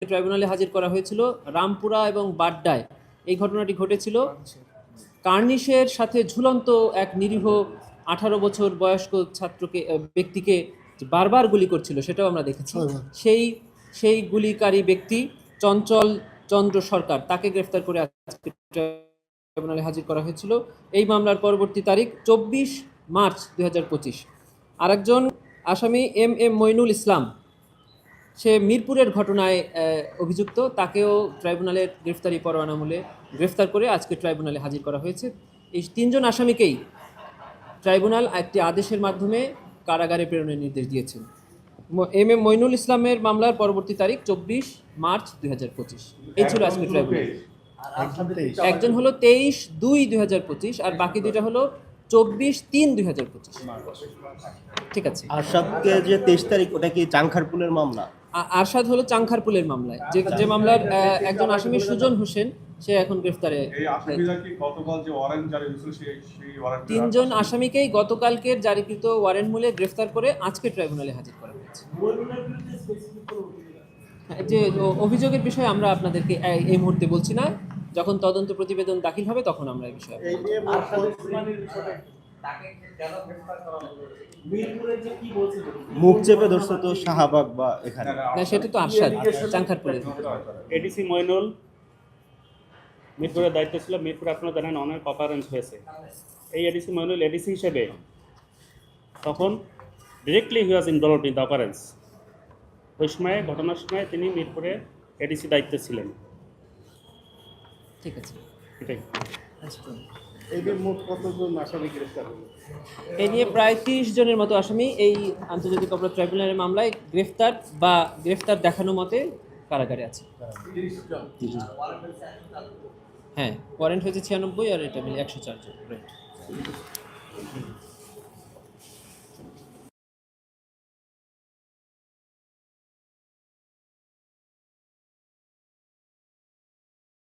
ট্রাইব্যুনালে হাজির করা হয়েছিল রামপুরা এবং বাড্ডায়। এই ঘটনাটি ঘটেছিল কার্নিশের সাথে ঝুলন্ত এক নিরীহ 18 বছর বয়স্ক ছাত্রকে ব্যক্তিকে বারবার গুলি করছিল, সেটাও আমরা দেখেছি। সেই সেই গুলিকারী ব্যক্তি চঞ্চল চন্দ্র সরকার, তাকে গ্রেফতার করে আজকে ট্রাইব্যুনালে হাজির করা হয়েছিল। এই মামলার পরবর্তী তারিখ 24 মার্চ 2025। আরেকজন আসামি এম এম মইনুল ইসলাম, সে মিরপুরের ঘটনায় অভিযুক্ত, তাকেও ট্রাইব্যুনালের গ্রেফতারি পরোয়ানা মূলে গ্রেফতার করে আজকে ট্রাইব্যুনালে হাজির করা হয়েছে। এই তিনজন আসামিকেই ট্রাইব্যুনাল একটি আদেশের মাধ্যমে কারাগারে প্রেরণের নির্দেশ দিয়েছেন। এম এম মইনুল ইসলামের মামলার পরবর্তী তারিখ 24 মার্চ 2025। এই ছিল আজকে ট্রাইব্যুনাল। একজন হলো 23/2/2025 আর বাকি দুইটা হলো 24/3/2025। ঠিক আছে। আরশাদকে যে 23 তারিখ, ওটা কি চাংখারপুলের মামলা? আরশাদ হলো চাংখারপুলের মামলায়, যে মামলার একজন আসামি সুজন হোসেন, সে এখন গ্রেফতারে। তিনজন আসামিকেই গতকালকের জারিকৃত ওয়ারেন্ট মূলে গ্রেফতার করে আজকে ট্রাইব্যুনালে হাজির করা হয়েছে। যে অভিযোগের বিষয়ে আমরা আপনাদেরকে এই মুহূর্তে বলছি না, যখন তদন্ত প্রতিবেদন দাখিল হবে তখন আমরা এই বিষয়ে মুখ চেপে ধরছে তো শাহবাগ বা এখানে না, সেটা তো আরশাদ চাংখারপুরের। এডিসি মইনুল মিরপুরের দায়িত্ব ছিল। মিরপুরে আপনারা জানেন অনেক অকারেন্স হয়েছে। এই এডিসি মইনুল এডিসি হিসেবে তখন directly he was involved in the occurrence. ওই সময় ঘটনার সময় তিনি মিরপুরে এডিসি দায়িত্বে ছিলেন। ঠিক আছে, এটাই। এই নিয়ে প্রায় 30 জনের মতো আসামি এই আন্তর্জাতিক অপরাধ ট্রাইব্যুনালের মামলায় গ্রেফতার বা গ্রেফতার দেখানো মতে কারাগারে আছে। হ্যাঁ, ওয়ারেন্ট হয়েছে 96 আর এটা মিলে 104 জন।